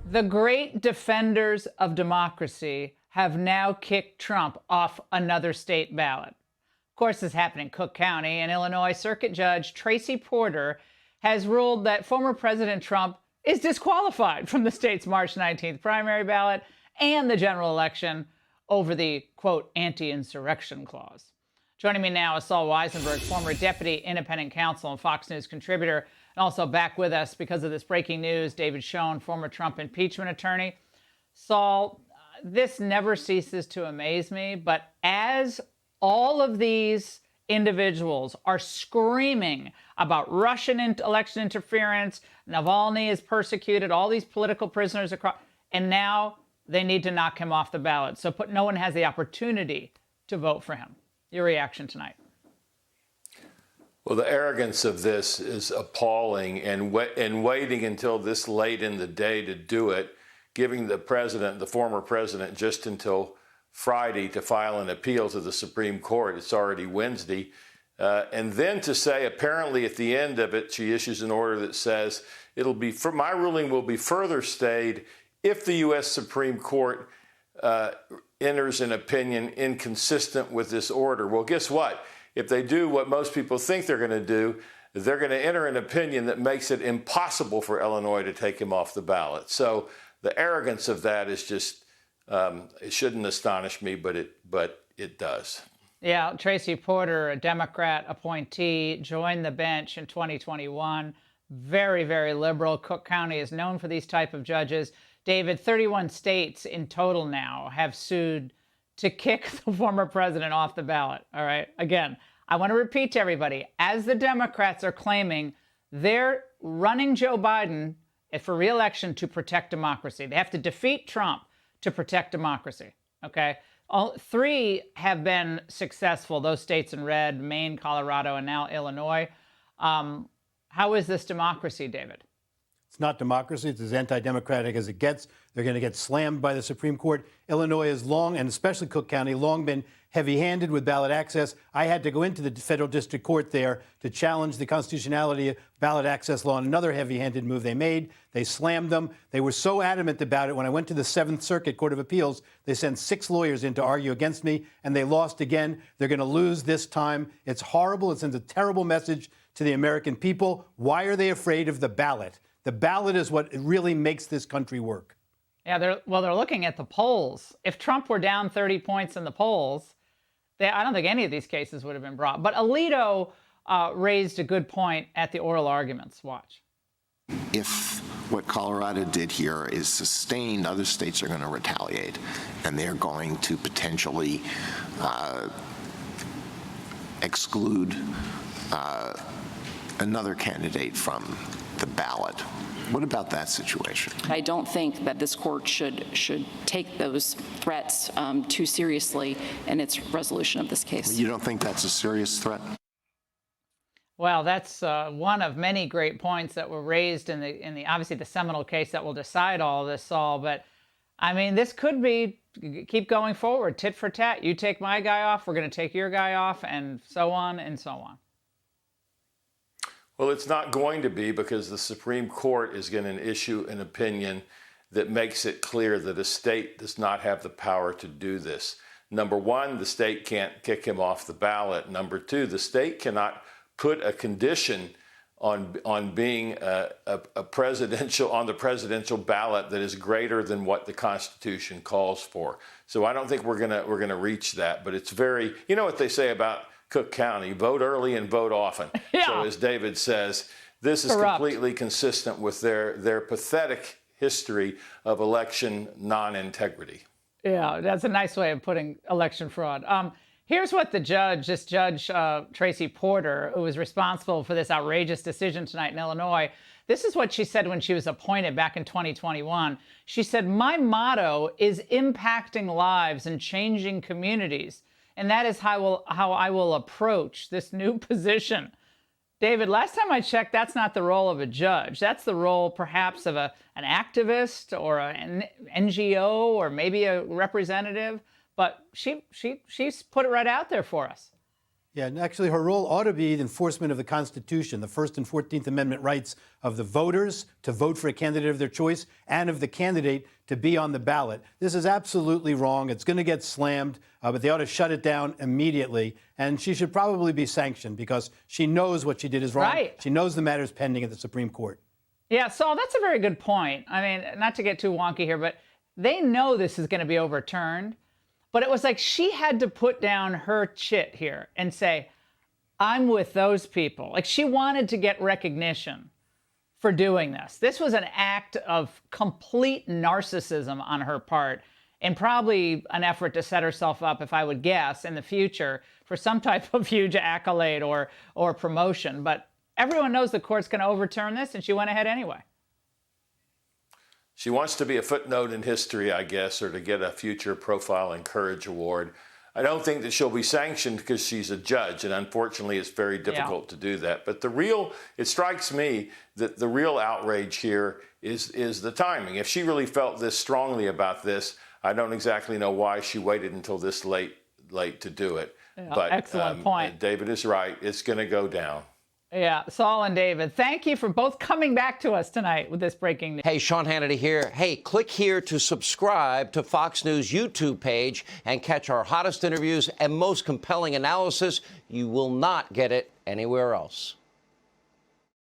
The great defenders of democracy have now kicked Trump off another state ballot. Of course, this happened in Cook County, and Illinois Circuit Judge Tracy Porter has ruled that former President Trump is disqualified from the state's March 19th primary ballot and the general election over the, quote, anti-insurrection clause. Joining me now is Saul Wisenberg, former deputy independent counsel and Fox News contributor, and also back with us because of this breaking news, David Schoen, former Trump impeachment attorney. Saul, this never ceases to amaze me, but as all of these individuals are screaming about Russian election interference, Navalny is persecuted, all these political prisoners across, and now they need to knock him off the ballot. So no one has the opportunity to vote for him. Your reaction tonight? Well, the arrogance of this is appalling, and waiting until this late in the day to do it, giving the former president, just until Friday to file an appeal to the Supreme Court. It's already Wednesday. And then to say, apparently at the end of it, she issues an order that says, my ruling will be further stayed if the U.S. Supreme Court enters an opinion inconsistent with this order. Well, guess what? If they do what most people think they're going to do, they're going to enter an opinion that makes it impossible for Illinois to take him off the ballot. So the arrogance of that is just, it shouldn't astonish me, but it does. Yeah, Tracy Porter, a Democrat appointee, joined the bench in 2021. Very, very liberal. Cook County is known for these type of judges. David, 31 states in total now have sued to kick the former president off the ballot. All right. Again, I want to repeat to everybody, as the Democrats are claiming they're running Joe Biden for re-election to protect democracy. They have to defeat Trump to protect democracy. Okay. All three have been successful. Those states in red, Maine, Colorado, and now Illinois. How is this democracy, David? It's not democracy. It's as anti-democratic as it gets. They're going to get slammed by the Supreme Court. Illinois has long, and especially Cook County, long been heavy-handed with ballot access. I had to go into the federal district court there to challenge the constitutionality of ballot access law, and another heavy-handed move they made. They slammed them. They were so adamant about it. When I went to the Seventh Circuit Court of Appeals, they sent 6 lawyers in to argue against me, and they lost again. They're going to lose this time. It's horrible. It sends a terrible message to the American people. Why are they afraid of the ballot? The ballot is what really makes this country work. Yeah, they're looking at the polls. If Trump were down 30 points in the polls, I don't think any of these cases would have been brought. But Alito raised a good point at the oral arguments. Watch. If what Colorado did here is sustained, other states are going to retaliate, and they're going to potentially exclude another candidate from the ballot. What about that situation? I don't think that this court should take those threats too seriously in its resolution of this case. You don't think that's a serious threat? Well, that's one of many great points that were raised in the obviously the seminal case that will decide all of this, Saul. But I mean, this could be keep going forward, tit for tat. You take my guy off, we're going to take your guy off, and so on and so on. Well, it's not going to be, because the Supreme Court is going to issue an opinion that makes it clear that a state does not have the power to do this. Number one, the state can't kick him off the ballot. Number two, the state cannot put a condition on being a presidential on the presidential ballot that is greater than what the Constitution calls for. So I don't think we're gonna reach that. But it's very, you know what they say about Cook County, vote early and vote often. Yeah. So as David says, this is corrupt. completely consistent with their pathetic history of election non-integrity. Yeah, that's a nice way of putting election fraud. Here's what this judge Tracy Porter, who was responsible for this outrageous decision tonight in Illinois, this is what she said when she was appointed back in 2021. She said, "My motto is impacting lives and changing communities. And that is how I will approach this new position." David, last time I checked, that's not the role of a judge. That's the role perhaps of an activist or an NGO or maybe a representative. But she's put it right out there for us. Yeah, and actually her role ought to be the enforcement of the Constitution, the First and 14th Amendment rights of the voters to vote for a candidate of their choice and of the candidate to be on the ballot. This is absolutely wrong. It's going to get slammed, but they ought to shut it down immediately. And she should probably be sanctioned because she knows what she did is wrong. Right. She knows the matter is pending at the Supreme Court. Yeah, Saul, that's a very good point. I mean, not to get too wonky here, but they know this is going to be overturned. But it was like she had to put down her chit here and say, I'm with those people. Like she wanted to get recognition for doing this. This was an act of complete narcissism on her part and probably an effort to set herself up, if I would guess, in the future for some type of huge accolade or promotion. But everyone knows the court's going to overturn this, and she went ahead anyway. She wants to be a footnote in history, I guess, or to get a future Profile and Courage award. I don't think that she'll be sanctioned because she's a judge, and unfortunately it's very difficult to do that. But it strikes me that the real outrage here is the timing. If she really felt this strongly about this, I don't exactly know why she waited until this late to do it. Yeah, but excellent point. David is right. It's going to go down. Yeah, Saul and David, thank you for both coming back to us tonight with this breaking news. Hey, Sean Hannity here. Hey, click here to subscribe to Fox News YouTube page and catch our hottest interviews and most compelling analysis. You will not get it anywhere else.